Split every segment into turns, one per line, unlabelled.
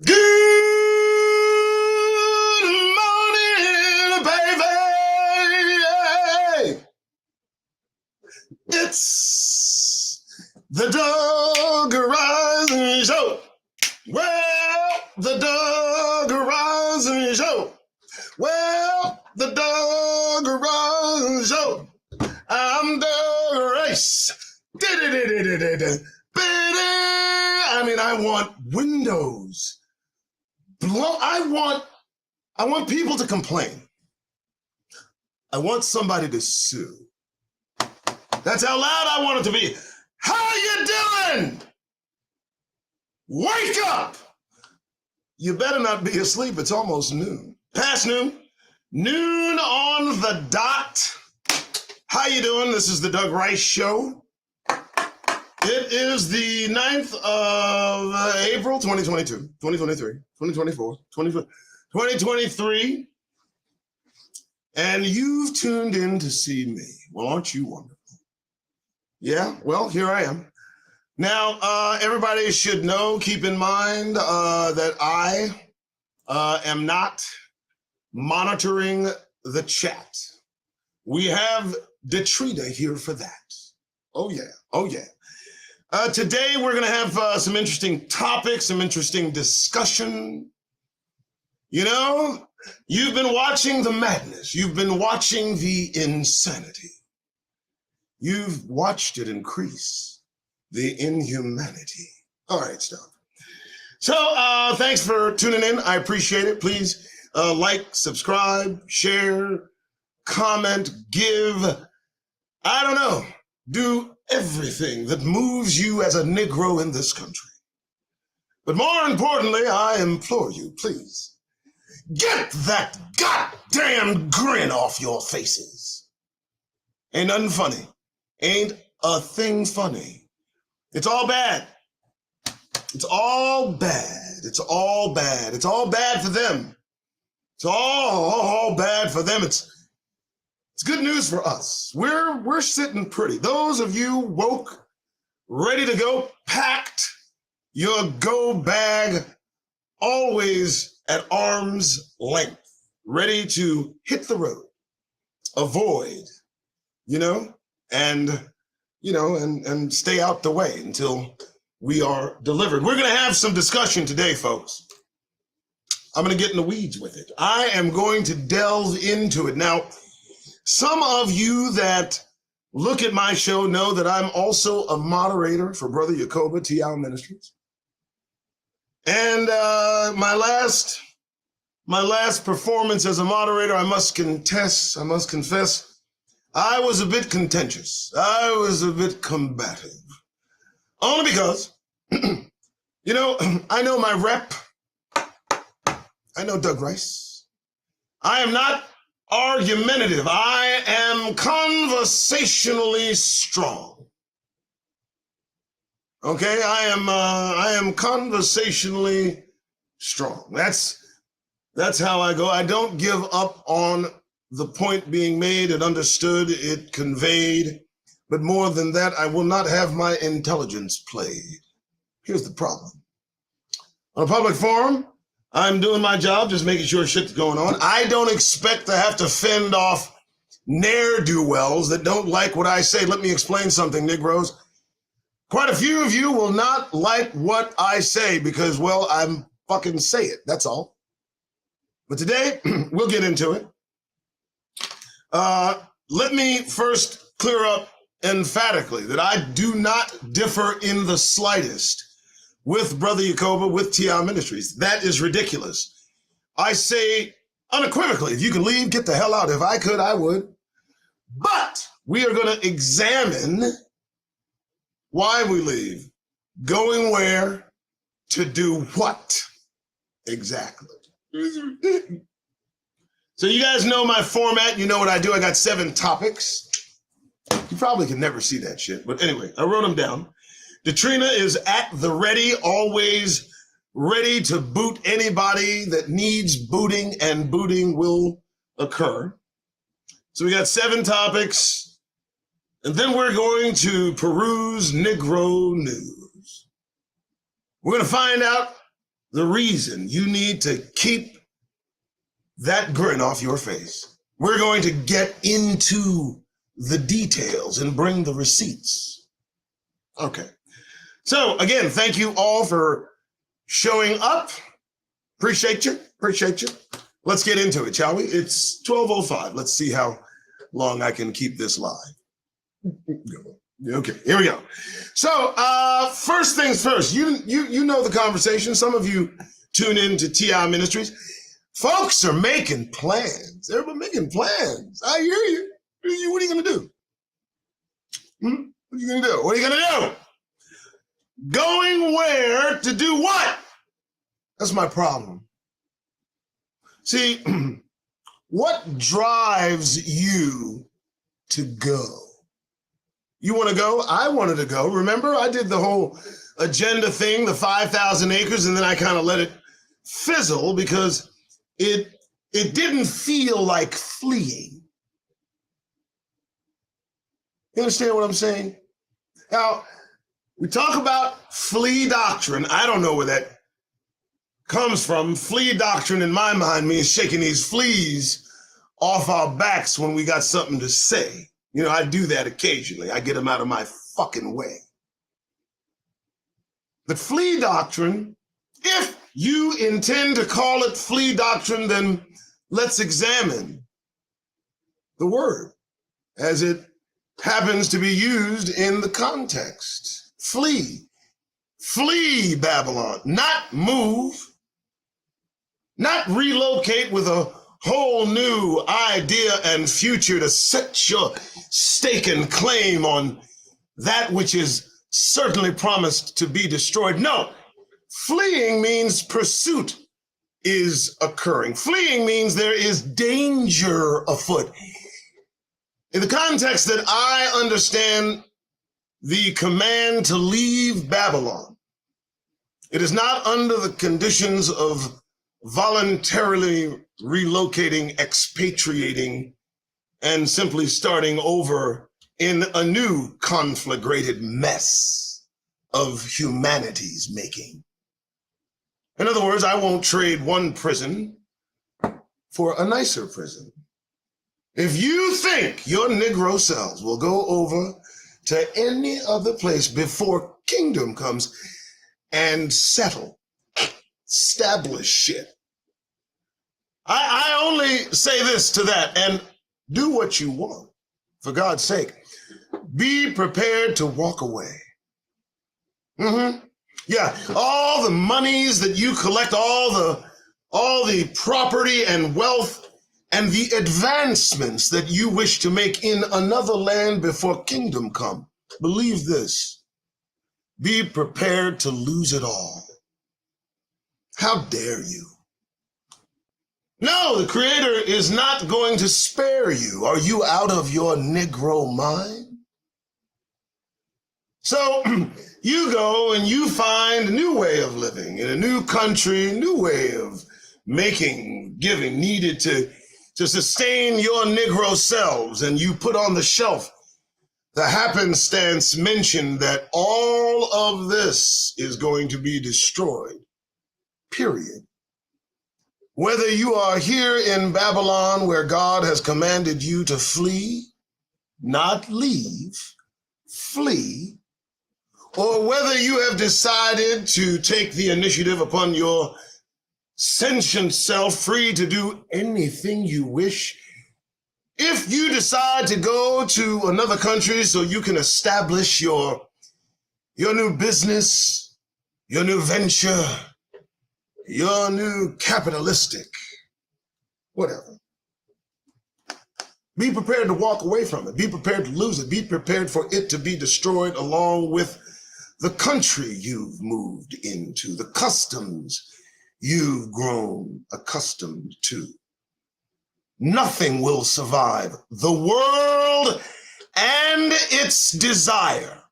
Good morning, baby. It's the Dog Rising Show. Well, the Dog Rising Show. Well, the Dog Rising Show. I'm Doug Rice. bass. I mean, I want windows. I want people to complain. I want somebody to sue. That's how loud I want it to be. How you doing? Wake up! You better not be asleep. It's almost noon. Past noon. Noon on the dot. How you doing? This is the Doug Rice Show. It is the 9th of April, 2022, 2023, 2024, 2023. And you've tuned in to see me. Well, aren't you wonderful? Yeah, well, here I am. Now, everybody should know, keep in mind that I am not monitoring the chat. We have Detrita here for that. Oh, yeah. Oh, yeah. Today, we're going to have some interesting topics, some interesting discussion. You know, you've been watching the madness. You've been watching the insanity. You've watched it increase, the inhumanity. All right, stop. So thanks for tuning in. I appreciate it. Please like, subscribe, share, comment, give. I don't know. Do everything that moves you as a Negro in this country. But more importantly, I implore you, please, get that goddamn grin off your faces. Ain't nothing funny. Ain't a thing funny. It's all bad. It's all bad. It's all bad. It's all bad for them. It's all bad for them. It's good news for us. We're sitting pretty. Those of you woke, ready to go, packed your go bag, always at arm's length, ready to hit the road, avoid, and stay out the way until we are delivered. We're going to have some discussion today, folks. I'm going to get in the weeds with it. I am going to delve into it. Now, some of you that look at my show know that I'm also a moderator for Brother Yacoba T.I. Ministries. And my last performance as a moderator, I must confess, I was a bit contentious. I was a bit combative. Only because, I know my rep. I know Doug Rice. I am not argumentative. I am conversationally strong. Okay, I am conversationally strong. That's how I go. I don't give up on the point being made, it understood, it conveyed. But more than that, I will not have my intelligence played. Here's the problem. On a public forum, I'm doing my job, just making sure shit's going on. I don't expect to have to fend off ne'er-do-wells that don't like what I say. Let me explain something, Negroes. Quite a few of you will not like what I say because, well, I'm fucking say it. That's all. But today, we'll get into it. Let me first clear up emphatically that I do not differ in the slightest with Brother Yacoba, with T.I. Ministries. That is ridiculous. I say unequivocally, if you can leave, get the hell out. If I could, I would. But we are going to examine why we leave, going where, to do what exactly. So you guys know my format. You know what I do. I got 7 topics. You probably can never see that shit. But anyway, I wrote them down. Detrina is at the ready, always ready to boot anybody that needs booting, and booting will occur. So we got 7 topics. And then we're going to peruse Negro news. We're going to find out the reason you need to keep that grin off your face. We're going to get into the details and bring the receipts. Okay. So again, thank you all for showing up. Appreciate you. Let's get into it, shall we? It's 12:05. Let's see how long I can keep this live. Okay, here we go. So first things first, you know the conversation. Some of you tune in to TI Ministries. Folks are making plans. They're making plans. I hear you. What are you going to do? What are you going to do? What are you going to do? Going where to do what? That's my problem. See, what drives you to go? You want to go? I wanted to go. Remember, I did the whole agenda thing, the 5,000 acres, and then I kind of let it fizzle because it didn't feel like fleeing. You understand what I'm saying? Now, we talk about flea doctrine. I don't know where that comes from. Flea doctrine in my mind means shaking these fleas off our backs when we got something to say. You know, I do that occasionally. I get them out of my fucking way. But flea doctrine, if you intend to call it flea doctrine, then let's examine the word as it happens to be used in the context. Flee. Flee Babylon. Not move. Not relocate with a whole new idea and future to set your stake and claim on that which is certainly promised to be destroyed. No, fleeing means pursuit is occurring. Fleeing means there is danger afoot. In the context that I understand the command to leave Babylon, it is not under the conditions of voluntarily relocating, expatriating, and simply starting over in a new conflagrated mess of humanity's making. In other words, I won't trade one prison for a nicer prison. If you think your Negro selves will go over to any other place before kingdom comes and settle, establish shit, I only say this to that, and do what you want. For God's sake, be prepared to walk away. Yeah, all the monies that you collect, all the property and wealth and the advancements that you wish to make in another land before kingdom come. Believe this, be prepared to lose it all. How dare you? No, the Creator is not going to spare you. Are you out of your Negro mind? So you go and you find a new way of living in a new country, new way of making, giving needed to sustain your Negro selves. And you put on the shelf the happenstance mention that all of this is going to be destroyed, period. Whether you are here in Babylon where God has commanded you to flee, not leave, flee, or whether you have decided to take the initiative upon your sentient self, free to do anything you wish. If you decide to go to another country so you can establish your new business, your new venture, your new capitalistic, whatever. Be prepared to walk away from it. Be prepared to lose it. Be prepared for it to be destroyed along with the country you've moved into, the customs you've grown accustomed to. Nothing will survive. The world and its desire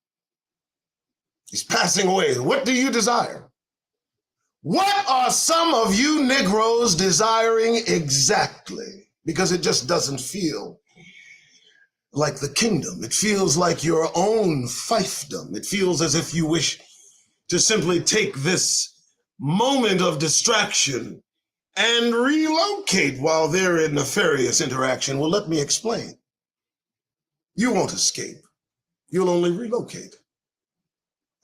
is passing away. What do you desire? What are some of you Negroes desiring exactly? Because it just doesn't feel like the kingdom. It feels like your own fiefdom. It feels as if you wish to simply take this moment of distraction and relocate while they're in nefarious interaction. Well, let me explain. You won't escape. You'll only relocate.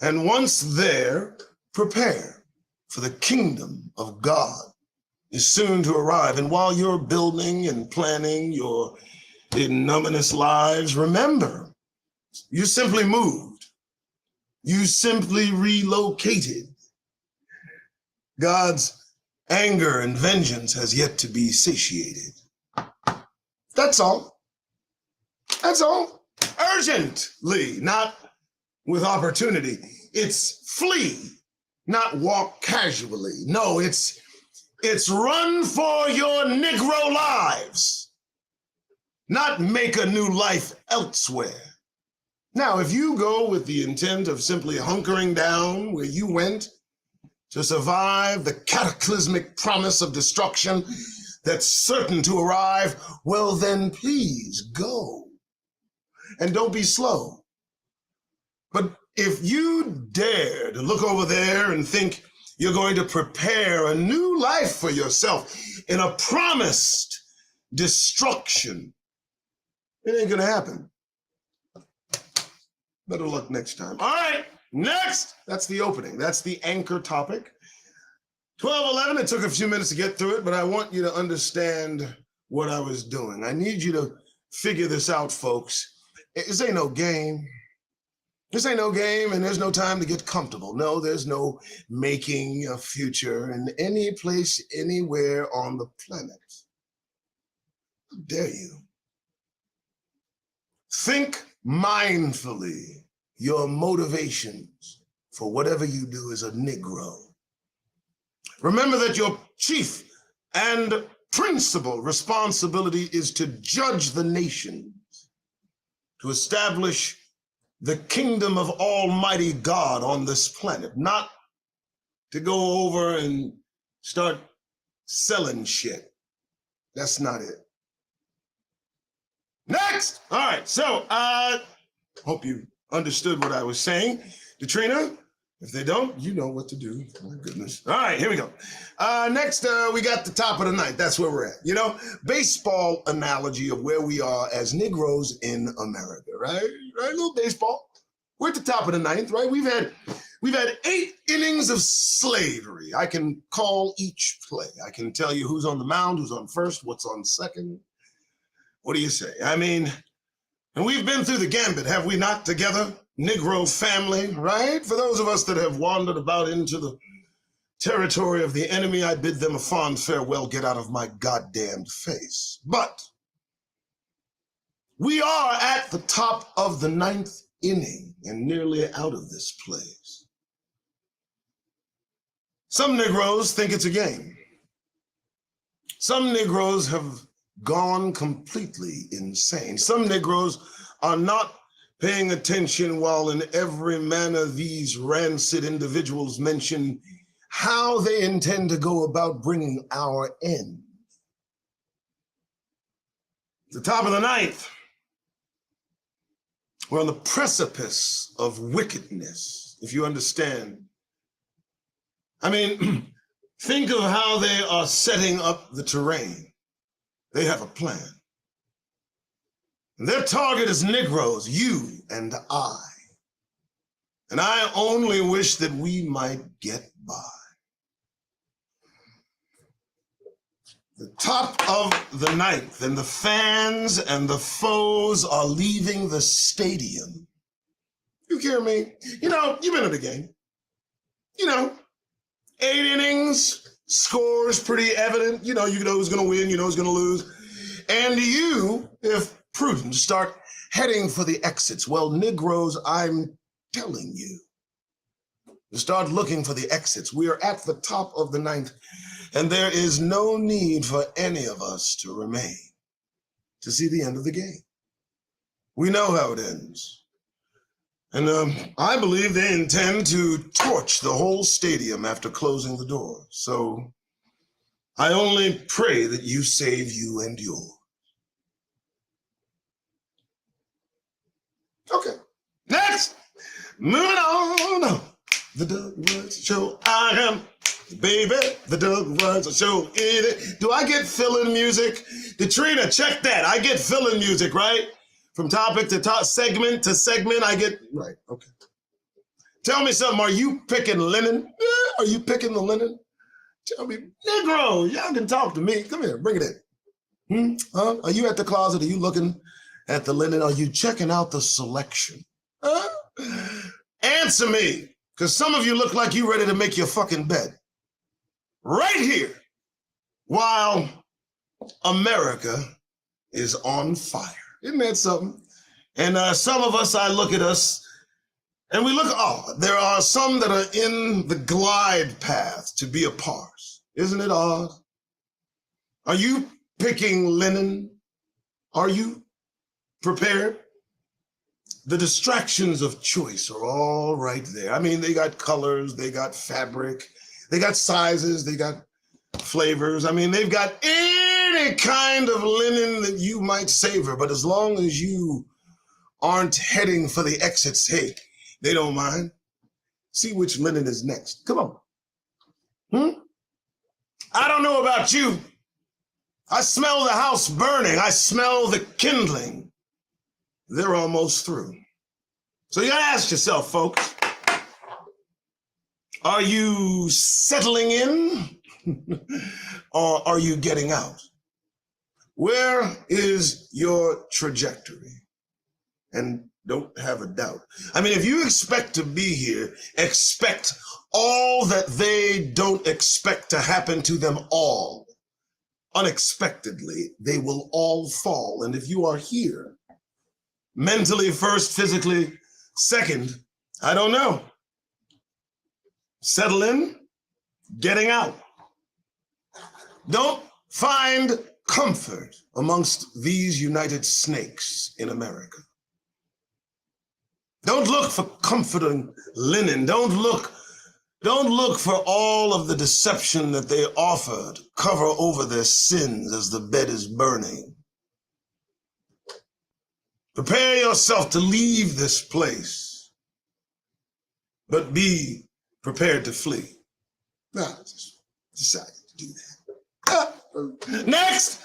And once there, prepare. For the kingdom of God is soon to arrive. And while you're building and planning your ignominious lives, remember, You simply moved. You simply relocated. God's anger and vengeance has yet to be satiated. That's all. That's all. Urgently, not with opportunity. It's flee, not walk casually. No, it's run for your Negro lives, not make a new life elsewhere. Now, if you go with the intent of simply hunkering down where you went to survive the cataclysmic promise of destruction that's certain to arrive, well then please go. And don't be slow. But if you dare to look over there and think you're going to prepare a new life for yourself in a promised destruction, it ain't gonna happen. Better luck next time. All right, next. That's the opening. That's the anchor topic. 12:11, it took a few minutes to get through it, but I want you to understand what I was doing. I need you to figure this out, folks. This ain't no game. This ain't no game, and there's no time to get comfortable. No, there's no making a future in any place, anywhere on the planet. How dare you? Think mindfully your motivations for whatever you do as a Negro. Remember that your chief and principal responsibility is to judge the nations, to establish the kingdom of Almighty God on this planet, not to go over and start selling shit. That's not it. Next! All right, so hope you understood what I was saying. Katrina, if they don't, you know what to do. My goodness. All right, here we go. Next, we got the top of the ninth. That's where we're at. You know, baseball analogy of where we are as Negroes in America, right? Right, a little baseball. We're at the top of the ninth, right? We've had 8 innings of slavery. I can call each play. I can tell you who's on the mound, who's on first, what's on second. What do you say? I mean, and we've been through the gambit, have we not, together? Negro family, right? For those of us that have wandered about into the territory of the enemy, I bid them a fond farewell. Get out of my goddamned face. But we are at the top of the 9th inning and nearly out of this place. Some Negroes think it's a game. Some Negroes have gone completely insane. Some Negroes are not paying attention while in every manner these rancid individuals mention how they intend to go about bringing our end. The top of the 9th. We're on the precipice of wickedness, if you understand. I mean, think of how they are setting up the terrain. They have a plan. And their target is Negroes, you and I. And I only wish that we might get by. The top of the 9th, and the fans and the foes are leaving the stadium. You hear me? You know, you've been at the game. You know, 8 innings, scores pretty evident. You know who's going to win, you know who's going to lose. And you, if prudent, start heading for the exits. Well, Negroes, I'm telling you, to start looking for the exits. We are at the top of the 9th, and there is no need for any of us to remain to see the end of the game. We know how it ends. And I believe they intend to torch the whole stadium after closing the door. So I only pray that you save you and yours. Okay, next, moving on. The Doug Riceshow Show, I am the baby, the Doug Riceshow Show. Do I get fill-in music? Katrina, check that. I get fill-in music, right? From topic to top, segment to segment, I get, right, okay. Tell me something, are you picking linen? Are you picking the linen? Tell me, Negro, y'all can talk to me. Come here, bring it in. Are you at the closet? Are you looking at the linen? Are you checking out the selection? Huh? Answer me, because some of you look like you ready to make your fucking bed. Right here, while America is on fire. Isn't that something? And some of us, I look at us, and we look, oh, there are some that are in the glide path to be a part. Isn't it odd? Are you picking linen? Are you prepared? The distractions of choice are all right there. I mean, they got colors, they got fabric, they got sizes, they got flavors. I mean, they've got any kind of linen that you might savor, but as long as you aren't heading for the exits, hey, they don't mind. See which linen is next. Come on. I don't know about you. I smell the house burning. I smell the kindling. They're almost through. So you gotta ask yourself, folks, are you settling in or are you getting out? Where is your trajectory? And don't have a doubt. I mean, if you expect to be here, expect all that they don't expect to happen to them all. Unexpectedly, they will all fall. And if you are here, mentally first, physically second, I don't know. Settle in, getting out. Don't find comfort amongst these united snakes in America. Don't look for comforting linen. Don't look for all of the deception that they offer to cover over their sins as the bed is burning. Prepare yourself to leave this place, but be prepared to flee. No, just decided to do that. Next,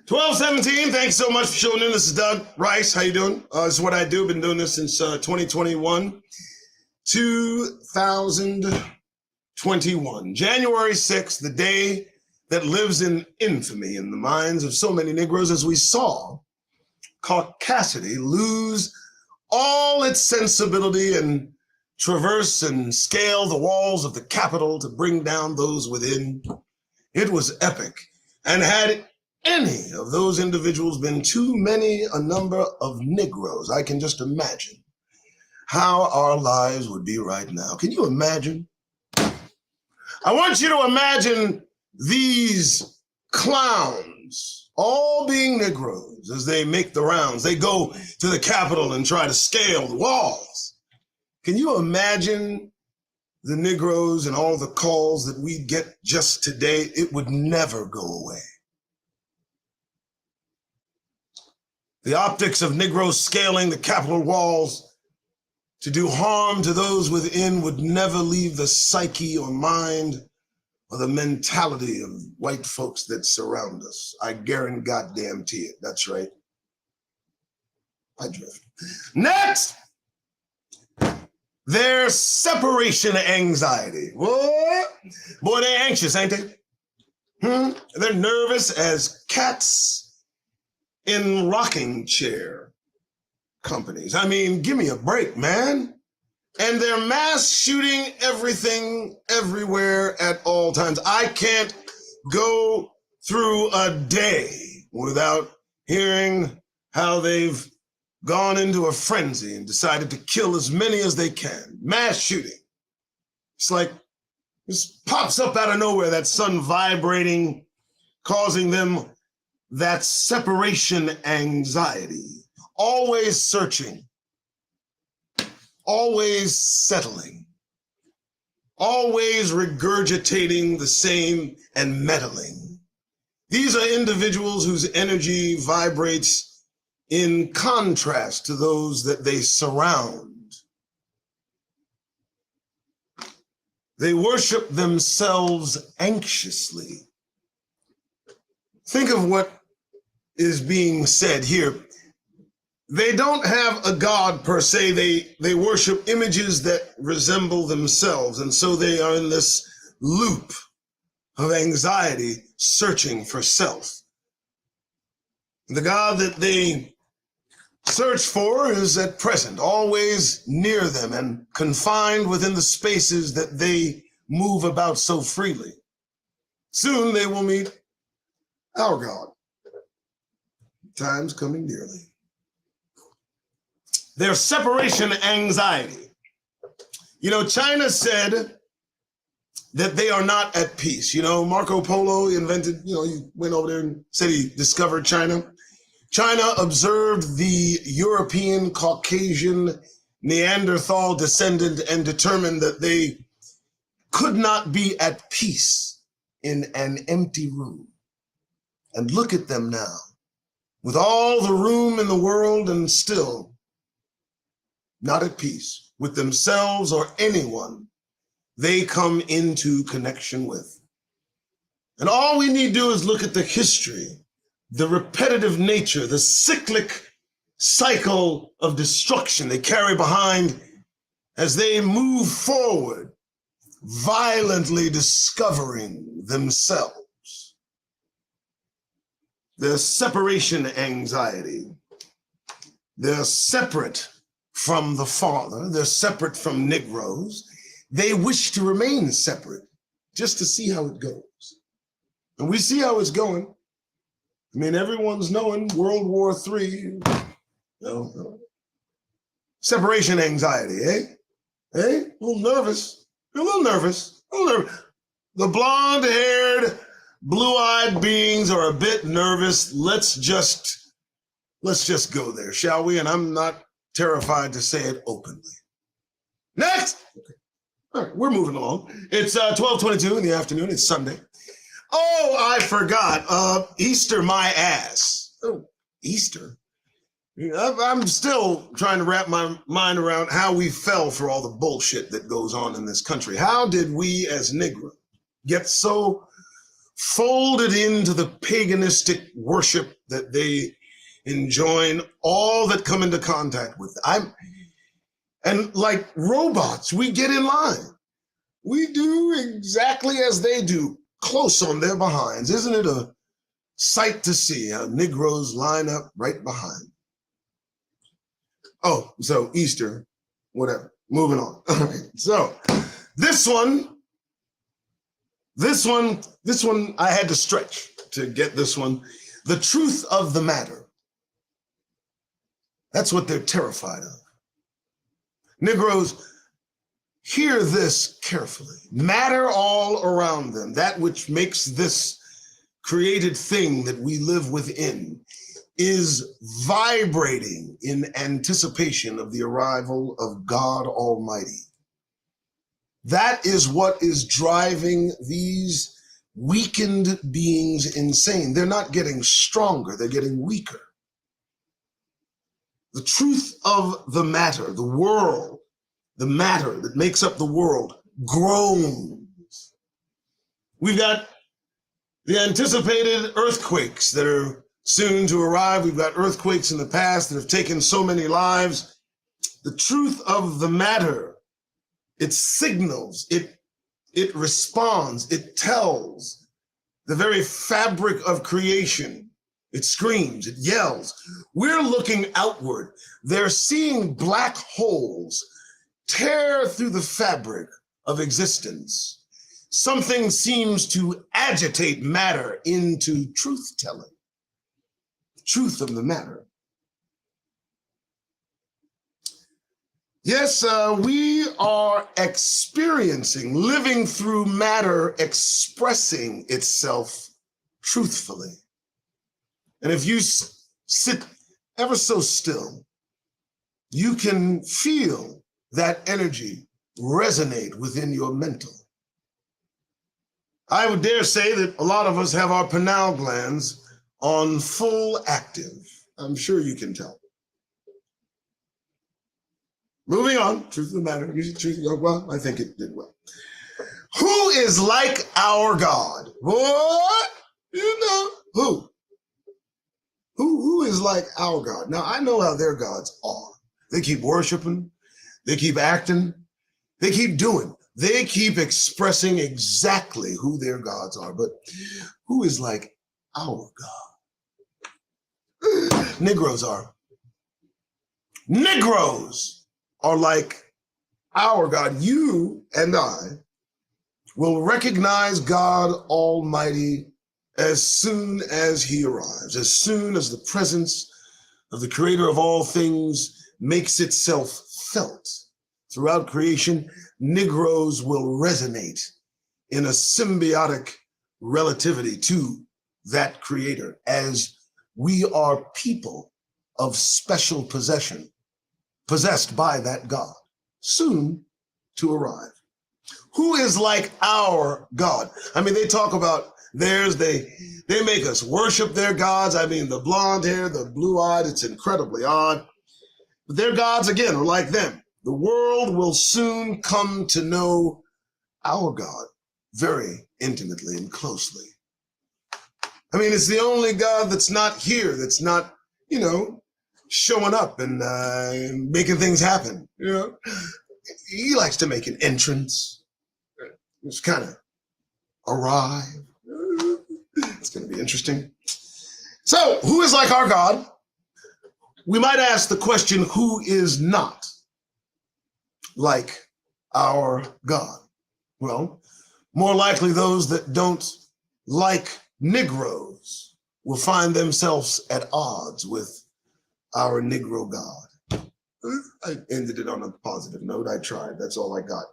1217, thanks so much for showing in. This is Doug Rice. How you doing? This is what I do. Been doing this since 2021. 2021. January 6th, the day that lives in infamy in the minds of so many Negroes, as we saw caucasity lose all its sensibility and traverse and scale the walls of the Capitol to bring down those within. It was epic. And had any of those individuals been too many a number of Negroes, I can just imagine how our lives would be right now. Can you imagine? I want you to imagine these clowns all being Negroes as they make the rounds. They go to the Capitol and try to scale the walls. Can you imagine the Negroes and all the calls that we get just today? It would never go away. The optics of Negroes scaling the Capitol walls to do harm to those within would never leave the psyche or mind or the mentality of white folks that surround us. I guarantee it. That's right. I drift. Next, their separation anxiety. What? Boy, they anxious, ain't they? They're nervous as cats in rocking chair companies. I mean, give me a break, man. And they're mass shooting everything, everywhere, at all times. I can't go through a day without hearing how they've gone into a frenzy and decided to kill as many as they can. Mass shooting. It's like this pops up out of nowhere, that sun vibrating, causing them that separation anxiety. Always searching. Always settling, always regurgitating the same and meddling. These are individuals whose energy vibrates in contrast to those that they surround. They worship themselves anxiously. Think of what is being said here. They don't have a God per se. They worship images that resemble themselves. And so they are in this loop of anxiety, searching for self. The God that they search for is at present always near them and confined within the spaces that they move about so freely. Soon they will meet our God. Time's coming nearly. Their separation anxiety. You know, China said that they are not at peace. You know, Marco Polo invented, he went over there and said he discovered China. China observed the European, Caucasian, Neanderthal descendant and determined that they could not be at peace in an empty room. And look at them now, with all the room in the world and still not at peace with themselves or anyone they come into connection with. And all we need to do is look at the history, the repetitive nature, the cyclic cycle of destruction they carry behind as they move forward, violently discovering themselves. Their separation anxiety. They're separate from the Father. They're separate from Negroes. They wish to remain separate just to see how it goes. And we see how it's going. I mean, everyone's knowing World War III. Separation anxiety, eh? A little nervous. A little nervous. The blonde-haired, blue-eyed beings are a bit nervous. Let's just go there, shall we? And I'm not terrified to say it openly. Next! Okay. All right, we're moving along. It's 12:22 in the afternoon. It's Sunday. Oh, I forgot. Easter my ass. Oh, Easter? I'm still trying to wrap my mind around how we fell for all the bullshit that goes on in this country. How did we as Negroes get so folded into the paganistic worship that they enjoin all that come into contact with? And like robots, we get in line. We do exactly as they do, close on their behinds. Isn't it a sight to see how Negroes line up right behind? Oh, so Easter, whatever. Moving on. All right. So this one, I had to stretch to get this one. The truth of the matter. That's what they're terrified of. Negroes, hear this carefully. Matter all around them, that which makes this created thing that we live within, is vibrating in anticipation of the arrival of God Almighty. That is what is driving these weakened beings insane. They're not getting stronger, they're getting weaker. The truth of the matter, the world, the matter that makes up the world, groans. We've got the anticipated earthquakes that are soon to arrive. We've got earthquakes in the past that have taken so many lives. The truth of the matter, it signals, it responds, it tells the very fabric of creation. It screams, it yells. We're looking outward. They're seeing black holes tear through the fabric of existence. Something seems to agitate matter into truth-telling. Truth of the matter. Yes, we are experiencing, living through matter expressing itself truthfully. And if you sit ever so still, you can feel that energy resonate within your mental. I would dare say that a lot of us have our pineal glands on full active. I'm sure you can tell. Moving on, truth of the matter. Well, I think it did well. Who is like our God? What? You know, who? Who is like our God? Now, I know how their gods are. They keep worshiping. They keep acting. They keep doing. They keep expressing exactly who their gods are. But who is like our God? Negroes are. Negroes are like our God. You and I will recognize God Almighty as soon as he arrives, as soon as the presence of the creator of all things makes itself felt. Throughout creation, Negroes will resonate in a symbiotic relativity to that creator, as we are people of special possession, possessed by that God, soon to arrive. Who is like our God? I mean, they talk about theirs, they make us worship their gods. I mean, the blonde hair, the blue-eyed, it's incredibly odd. But their gods, again, are like them. The world will soon come to know our God very intimately and closely. I mean, it's the only God that's not here, that's not, showing up and making things happen. He likes to make an entrance. Just kind of arrive. It's going to be interesting. So, who is like our God? We might ask the question, who is not like our God? Well, more likely those that don't like Negroes will find themselves at odds with our Negro God. I ended it on a positive note. I tried. That's all I got.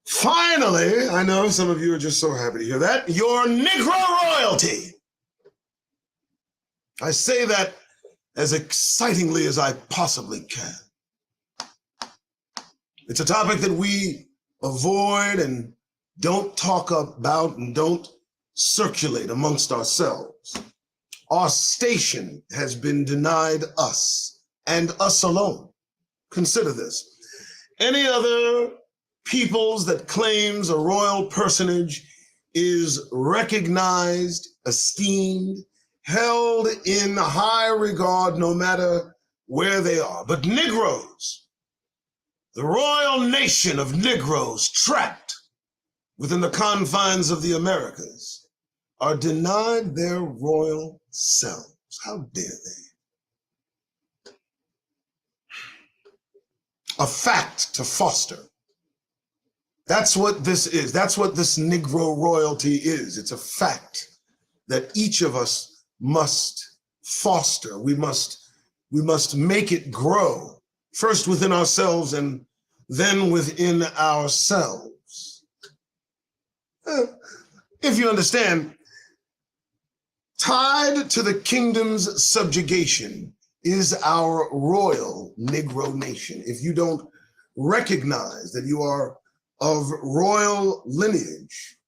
Finally, I know some of you are just so happy to hear that, your Negro royalty. I say that as excitingly as I possibly can. It's a topic that we avoid and don't talk about and don't circulate amongst ourselves. Our station has been denied us and us alone. Consider this. Any other peoples that claims a royal personage is recognized, esteemed, held in high regard no matter where they are. But Negroes, the royal nation of Negroes trapped within the confines of the Americas, are denied their royal selves. How dare they? A fact to foster. That's what this is. That's what this Negro royalty is. It's a fact that each of us must foster. We must make it grow, first within ourselves and then within ourselves. If you understand, tied to the kingdom's subjugation is our royal Negro nation. If you don't recognize that you are of royal lineage,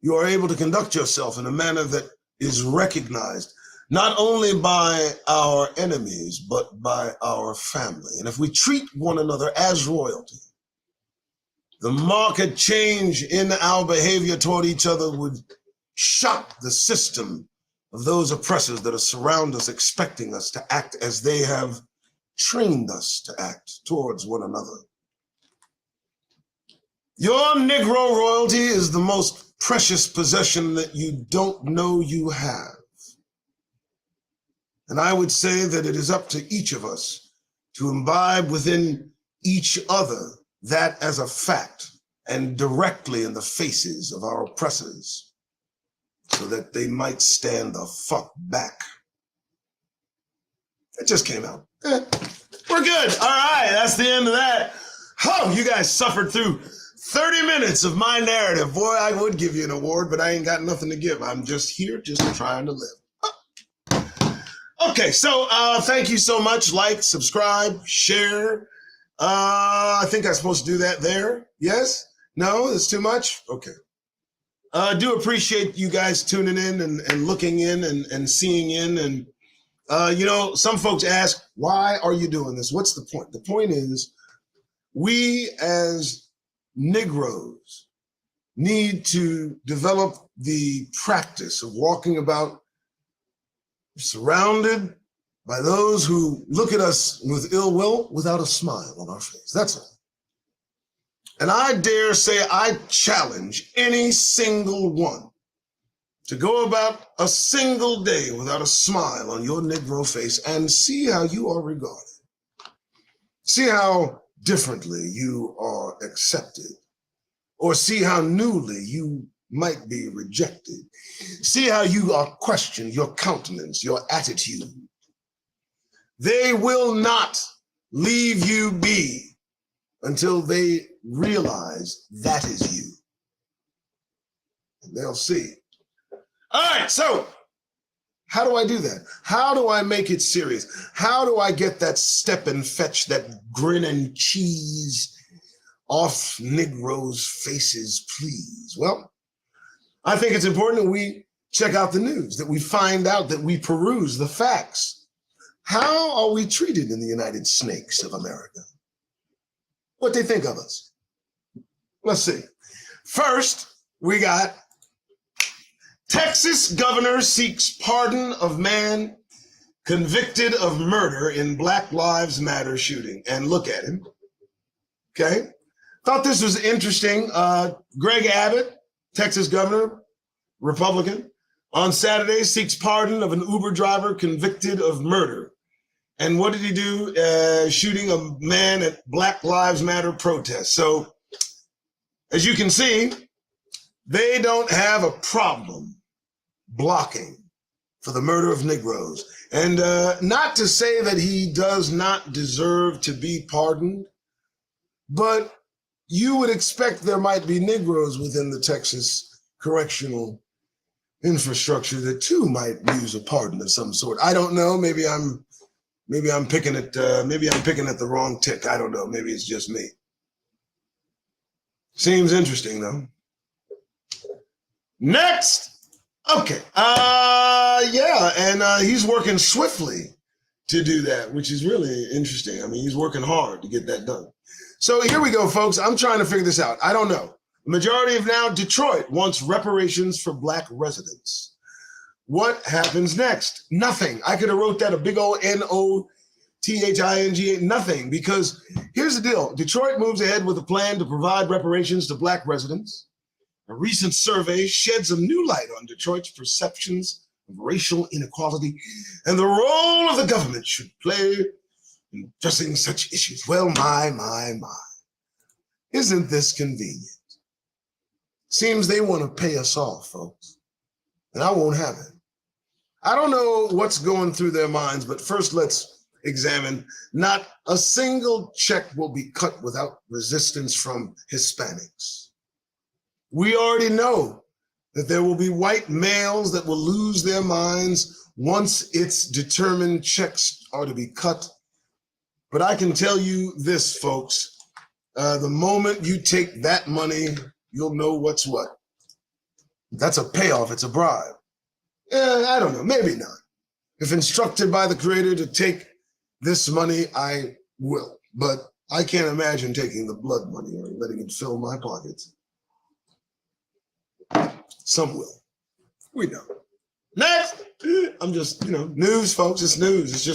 you are able to conduct yourself in a manner that is recognized not only by our enemies, but by our family. And if we treat one another as royalty, the marked change in our behavior toward each other would shock the system of those oppressors that are surround us, expecting us to act as they have trained us to act towards one another. Your Negro royalty is the most precious possession that you don't know you have. And I would say that it is up to each of us to imbibe within each other that as a fact and directly in the faces of our oppressors, so that they might stand the fuck back. It just came out. We're good. All right, that's the end of that. Oh, you guys suffered through 30 minutes of my narrative. Boy, I would give you an award, but I ain't got nothing to give. I'm just here, just trying to live. Okay, so thank you so much. Like, subscribe, share. I think I'm supposed to do that there. Yes? No? It's too much? Okay. I do appreciate you guys tuning in and looking in and seeing in. And, some folks ask, why are you doing this? What's the point? The point is, we as Negroes need to develop the practice of walking about surrounded by those who look at us with ill will without a smile on our face. That's all. And I dare say I challenge any single one to go about a single day without a smile on your Negro face and see how you are regarded. See how differently you are accepted, or see how newly you might be rejected. See how you are questioned, your countenance, your attitude. They will not leave you be until they realize that is you. And they'll see. All right, so how do I do that? How do I make it serious? How do I get that step and fetch, that grin and cheese off Negroes' faces, please? Well, I think it's important that we check out the news, that we find out, that we peruse the facts. How are we treated in the United Snakes of America? What they think of us? Let's see. First, we got Texas governor seeks pardon of man convicted of murder in Black Lives Matter shooting. And look at him. Okay. Thought this was interesting. Greg Abbott, Texas governor, Republican, on Saturday seeks pardon of an Uber driver convicted of murder. And what did he do? Shooting a man at Black Lives Matter protests. So, as you can see, they don't have a problem blocking for the murder of Negroes. And not to say that he does not deserve to be pardoned, but you would expect there might be Negroes within the Texas correctional infrastructure that too might use a pardon of some sort. I don't know. Maybe I'm picking at the wrong tick. I don't know. Maybe it's just me. Seems interesting though. Next. Okay. He's working swiftly to do that, which is really interesting. I mean, he's working hard to get that done. So here we go, folks. I'm trying to figure this out. I don't know. The majority of now Detroit wants reparations for Black residents. What happens next? Nothing. I could have wrote that a big old NOTHING, nothing, because here's the deal. Detroit moves ahead with a plan to provide reparations to Black residents. A recent survey sheds some new light on Detroit's perceptions of racial inequality and the role of the government should play in addressing such issues. Well, my. Isn't this convenient? Seems they want to pay us off, folks, and I won't have it. I don't know what's going through their minds, but first let's examine. Not a single check will be cut without resistance from Hispanics. We already know that there will be white males that will lose their minds once it's determined checks are to be cut. But I can tell you this, folks, the moment you take that money, you'll know what's what. That's a payoff, it's a bribe. I don't know, maybe not. If instructed by the Creator to take this money, I will. But I can't imagine taking the blood money or letting it fill my pockets. Some will. We know. Next! I'm just, news, folks. It's news.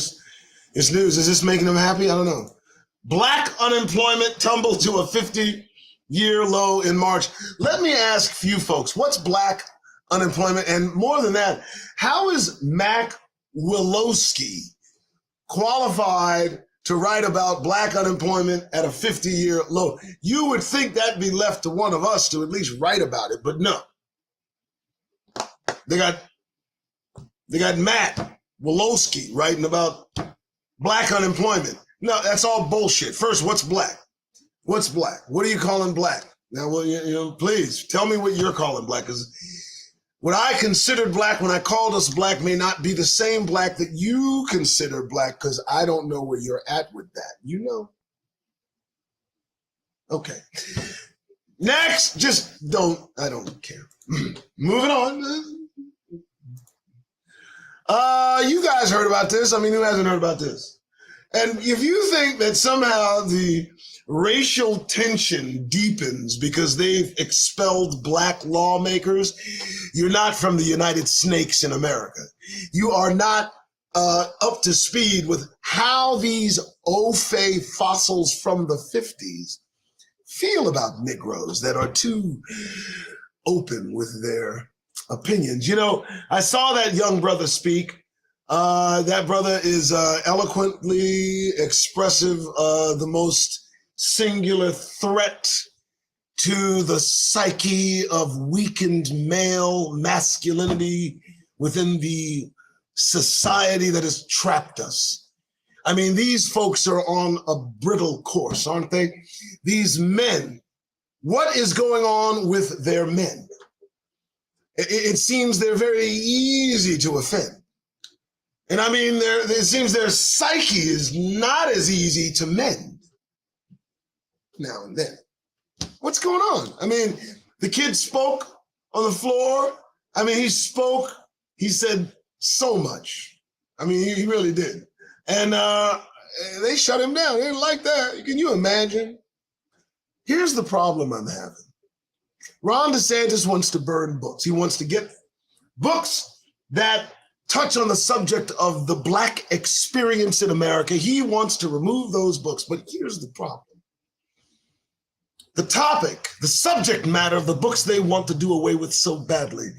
It's news. Is this making them happy? I don't know. Black unemployment tumbled to a 50-year low in March. Let me ask you folks, what's black unemployment? And more than that, how is Mac Willowski qualified to write about black unemployment at a 50-year low? You would think that'd be left to one of us to at least write about it, but no. They got Matt Willowski writing about black unemployment. No, that's all bullshit. First, what's black? What's black? What are you calling black? Now, well, please tell me what you're calling black, because what I considered black when I called us black may not be the same black that you consider black, because I don't know where you're at with that. You know? Okay. Next, I don't care. Moving on. You guys heard about this. I mean, who hasn't heard about this? And if you think that somehow the racial tension deepens because they've expelled black lawmakers, you're not from the United Snakes in America. You are not up to speed with how these au-fait fossils from the 50s feel about Negroes that are too open with their opinions. I saw that young brother speak That brother is eloquently expressive, the most singular threat to the psyche of weakened male masculinity within the society that has trapped us. I mean, these folks are on a brittle course, aren't they? These men, what is going on with their men? It seems they're very easy to offend. And I mean, it seems their psyche is not as easy to mend now and then. What's going on? I mean, the kid spoke on the floor. I mean, he spoke. He said so much. I mean, he really did. And they shut him down. They didn't like that. Can you imagine? Here's the problem I'm having. Ron DeSantis wants to burn books. He wants to get books that touch on the subject of the Black experience in America. He wants to remove those books. But here's the problem. The topic, the subject matter of the books they want to do away with so badly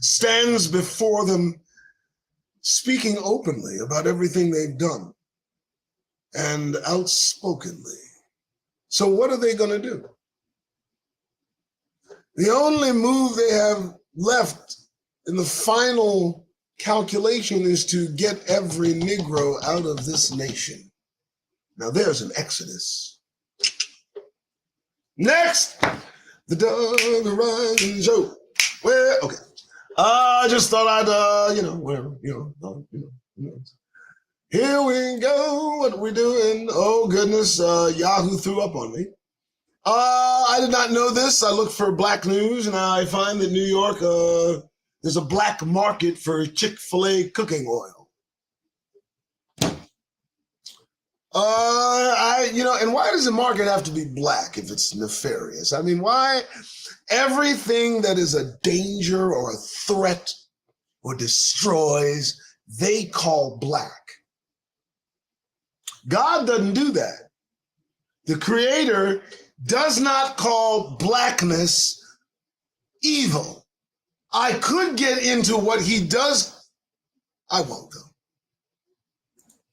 stands before them speaking openly about everything they've done and outspokenly. So what are they going to do? The only move they have left in the final calculation is to get every Negro out of this nation. Now there's an exodus. Next, the Doug Rising Show. Well, okay. I just thought I'd, Here we go. What are we doing? Oh, goodness. Yahoo threw up on me. I did not know this. I looked for Black news, and I find that New York, there's a black market for Chick-fil-A cooking oil. And why does the market have to be black if it's nefarious? I mean, why everything that is a danger or a threat or destroys, they call black? God doesn't do that. The Creator does not call blackness evil. I could get into what he does. I won't though.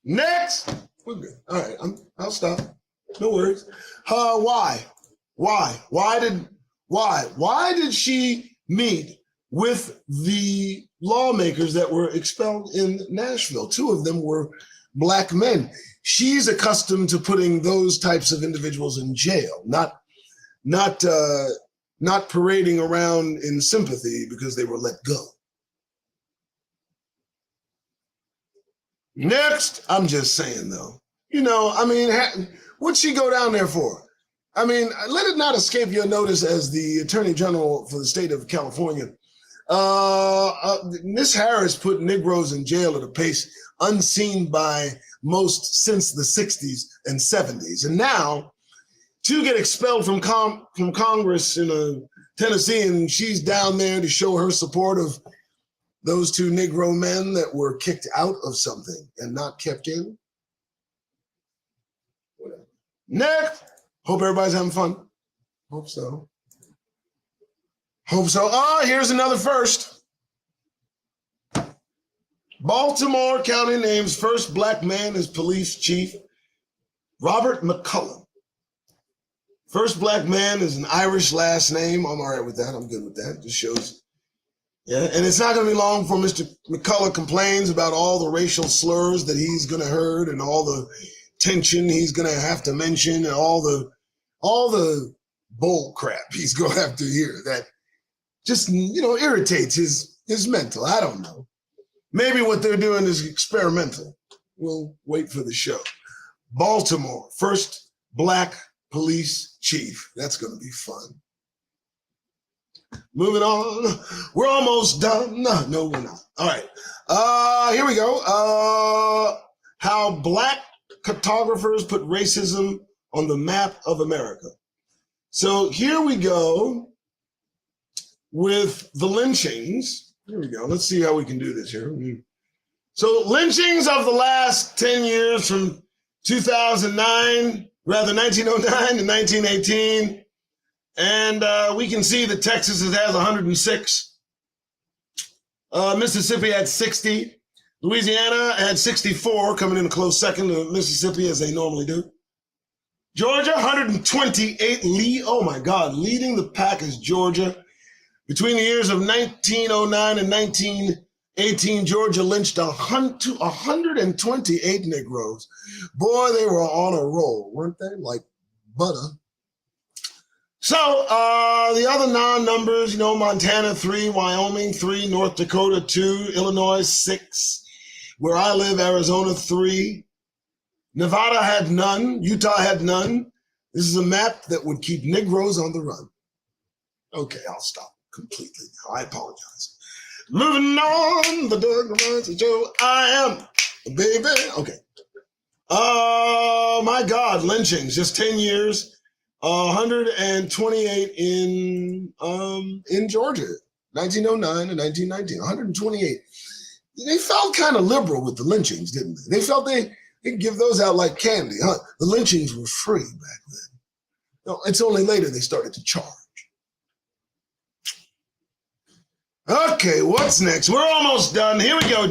Next. We're good. All right, I'll stop. No worries. Why? Why did she meet with the lawmakers that were expelled in Nashville? Two of them were Black men. She's accustomed to putting those types of individuals in jail, not parading around in sympathy because they were let go. Next, I'm just saying though, what'd she go down there for? I mean, let it not escape your notice as the Attorney General for the state of California. Miss Harris put Negroes in jail at a pace unseen by most since the 60s and 70s. And now, to get expelled from Congress in Tennessee, and she's down there to show her support of those two Negro men that were kicked out of something and not kept in. Whatever. Next. Hope everybody's having fun. Hope so. Hope so. Oh, here's another first. Baltimore County names first Black man as police chief, Robert McCullum. First Black man is an Irish last name. I'm all right with that. I'm good with that. Just shows. Yeah, and it's not going to be long before Mr. McCullough complains about all the racial slurs that he's going to heard and all the tension he's going to have to mention and all the bull crap he's going to have to hear that just, irritates his mental. I don't know. Maybe what they're doing is experimental. We'll wait for the show. Baltimore, first Black police chief. That's going to be fun. Moving on. We're almost done. No, we're not. All right. Here we go. How Black cartographers put racism on the map of America. So here we go with the lynchings. Here we go. Let's see how we can do this here. So lynchings of the last 10 years from 1909 to 1918. And we can see that Texas has 106. Mississippi had 60. Louisiana had 64, coming in a close second to Mississippi, as they normally do. Georgia, 128. Oh my God, leading the pack is Georgia. Between the years of 1909 and 1918, Georgia lynched 128 Negroes. Boy, they were on a roll, weren't they? Like butter. So the other non-numbers, Montana 3, Wyoming 3, North Dakota 2, Illinois 6. Where I live, Arizona 3. Nevada had none. Utah had none. This is a map that would keep Negroes on the run. Okay, I'll stop completely now. I apologize. Moving on, the Doug Rice Show. I am a baby. Okay. My God, lynchings, just 10 years. 128 in Georgia, 1909 and 1919. 128. They felt kind of liberal with the lynchings, didn't they? They felt they could give those out like candy, huh? The lynchings were free back then. No, it's only later they started to charge. Okay, what's next? We're almost done. Here we go.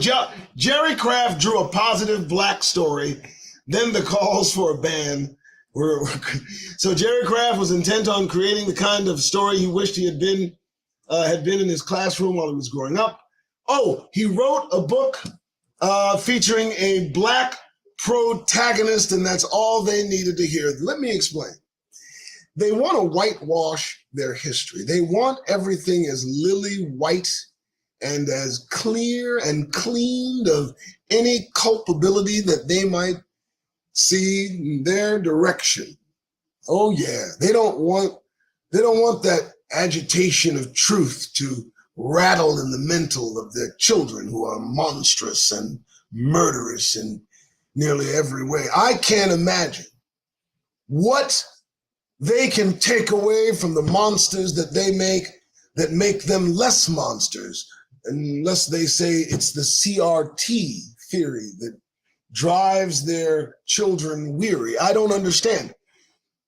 Jerry Craft drew a positive black story. Then the calls for a ban were. So Jerry Craft was intent on creating the kind of story he wished he had been in his classroom while he was growing up. Oh, he wrote a book featuring a black protagonist, and that's all they needed to hear. Let me explain. They want to whitewash their history. They want everything as lily white and as clear and cleaned of any culpability that they might see in their direction. Oh yeah, they don't want that agitation of truth to rattle in the mental of their children who are monstrous and murderous in nearly every way. I can't imagine what they can take away from the monsters that they make that make them less monsters, unless they say it's the CRT theory that drives their children weary. I don't understand.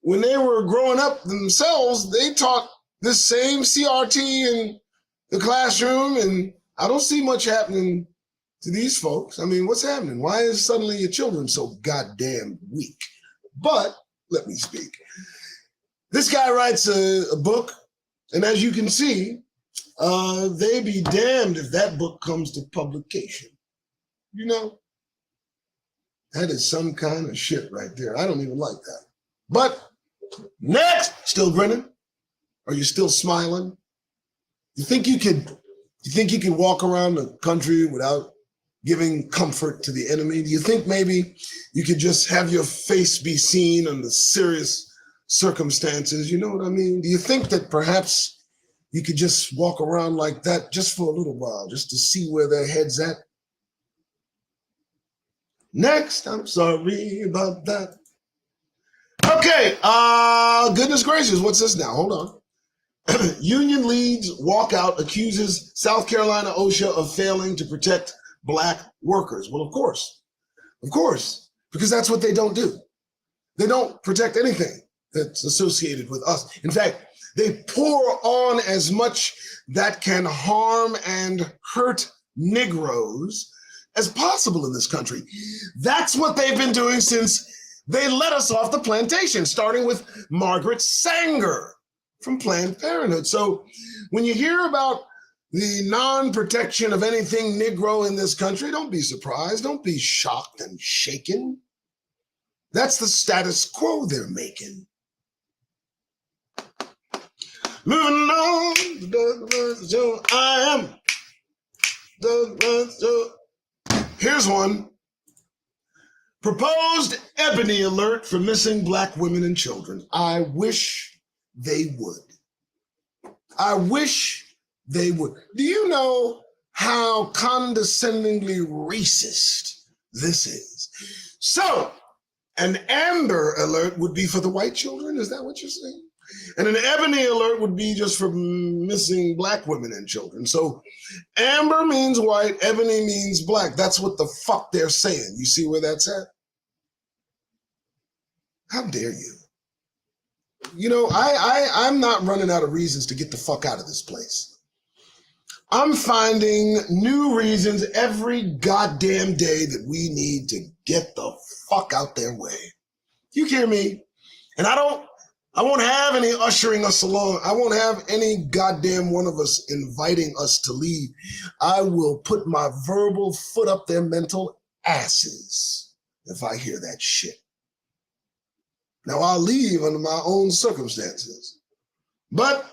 When they were growing up themselves, they taught this same CRT in the classroom, and I don't see much happening to these folks. I mean, what's happening? Why is suddenly your children so goddamn weak? But let me speak. This guy writes a book, and as you can see, they be damned if that book comes to publication. That is some kind of shit right there. I don't even like that. But next, still grinning? Are you still smiling? You think you could walk around the country without giving comfort to the enemy? Do you think maybe you could just have your face be seen under serious circumstances? You know what I mean? Do you think that perhaps you could just walk around like that just for a little while, just to see where their head's at? Next, I'm sorry about that. Okay, goodness gracious, what's this now? Hold on. Union leads walkout, accuses South Carolina OSHA of failing to protect black workers. Well, of course, because that's what they don't do. They don't protect anything that's associated with us. In fact, they pour on as much that can harm and hurt Negroes as possible in this country. That's what they've been doing since they let us off the plantation, starting with Margaret Sanger from Planned Parenthood. So when you hear about the non-protection of anything Negro in this country, don't be surprised. Don't be shocked and shaken. That's the status quo they're making. Moving on, the Doug Rice Show. I am Doug Rice Show. Here's one. Proposed ebony alert for missing black women and children. I wish they would. I wish they would. Do you know how condescendingly racist this is? So, an amber alert would be for the white children? Is that what you're saying? And an ebony alert would be just for missing black women and children. So amber means white, ebony means black. That's what the fuck they're saying. You see where that's at? How dare you? I'm not running out of reasons to get the fuck out of this place. I'm finding new reasons every goddamn day that we need to get the fuck out their way. You hear me? And I won't have any ushering us along. I won't have any goddamn one of us inviting us to leave. I will put my verbal foot up their mental asses if I hear that shit. Now, I'll leave under my own circumstances. But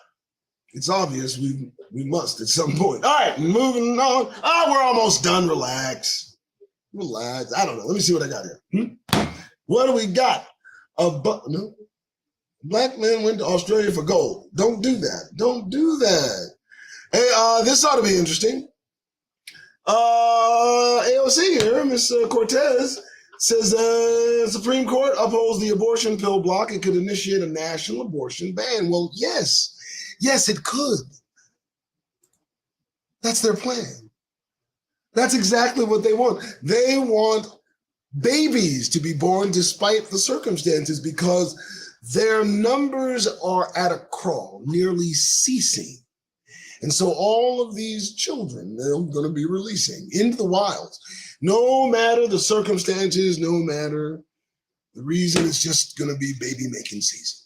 it's obvious we must at some point. All right, moving on. We're almost done. Relax. Relax. I don't know. Let me see what I got here. What do we got? No. Black men went to Australia for gold. Don't do that. Don't do that. Hey, this ought to be interesting. AOC here, Ms. Cortez, says Supreme Court upholds the abortion pill block. It could initiate a national abortion ban. Well, yes. Yes, it could. That's their plan. That's exactly what they want. They want babies to be born despite the circumstances because their numbers are at a crawl, nearly ceasing. And so all of these children, they're going to be releasing into the wilds. No matter the circumstances, no matter the reason, it's just going to be baby making season.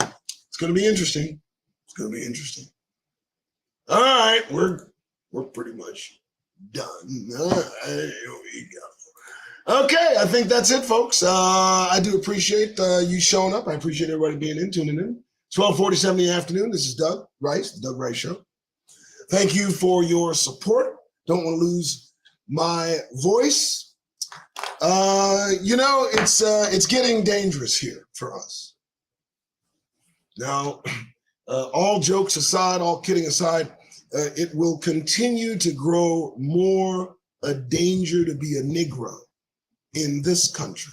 It's going to be interesting. It's going to be interesting. All right, we're pretty much done. All right, here we go. Okay, I think that's it, folks. I do appreciate you showing up. I appreciate everybody being in, tuning in. 12:47 in the afternoon. This is Doug Rice, the Doug Rice Show. Thank you for your support. Don't want to lose my voice. It's getting dangerous here for us. Now, all jokes aside, all kidding aside, it will continue to grow more a danger to be a Negro in this country.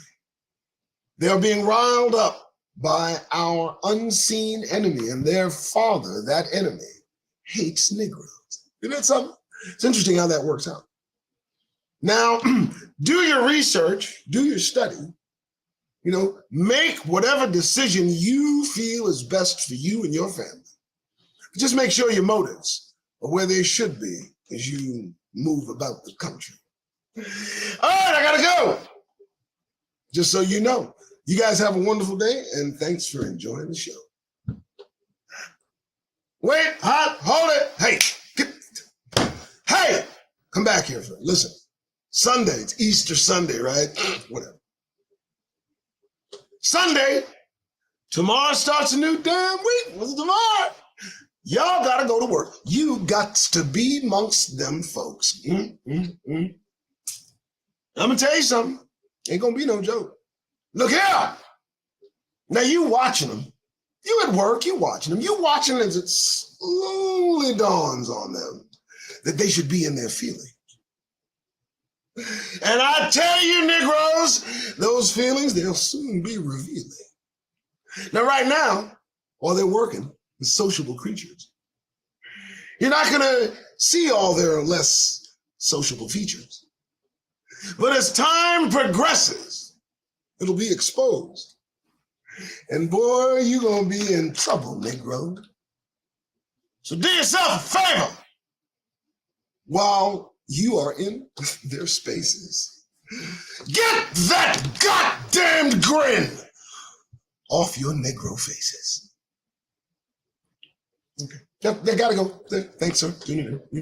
They are being riled up by our unseen enemy, and their father, that enemy, hates Negroes. You know something? It's interesting how that works out. Now, do your research, do your study, make whatever decision you feel is best for you and your family. Just make sure your motives are where they should be as you move about the country. All right, I gotta go. Just so you know. You guys have a wonderful day, and thanks for enjoying the show. Wait, hold it. Hey, come back here. Listen, Sunday, it's Easter Sunday, right? Whatever. Sunday, tomorrow starts a new damn week. What's tomorrow? Y'all gotta go to work. You got to be amongst them folks. I'm gonna tell you something. Ain't gonna be no joke. Look here. Now you watching them. You at work, you watching them. You watching as it slowly dawns on them that they should be in their feelings. And I tell you, Negroes, those feelings, they'll soon be revealing. Now, right now, while they're working with sociable creatures, you're not gonna see all their less sociable features. But as time progresses, it'll be exposed. And boy, you're gonna be in trouble, Negro. So do yourself a favor while you are in their spaces. Get that goddamn grin off your Negro faces. Okay, they gotta go. Thanks, sir.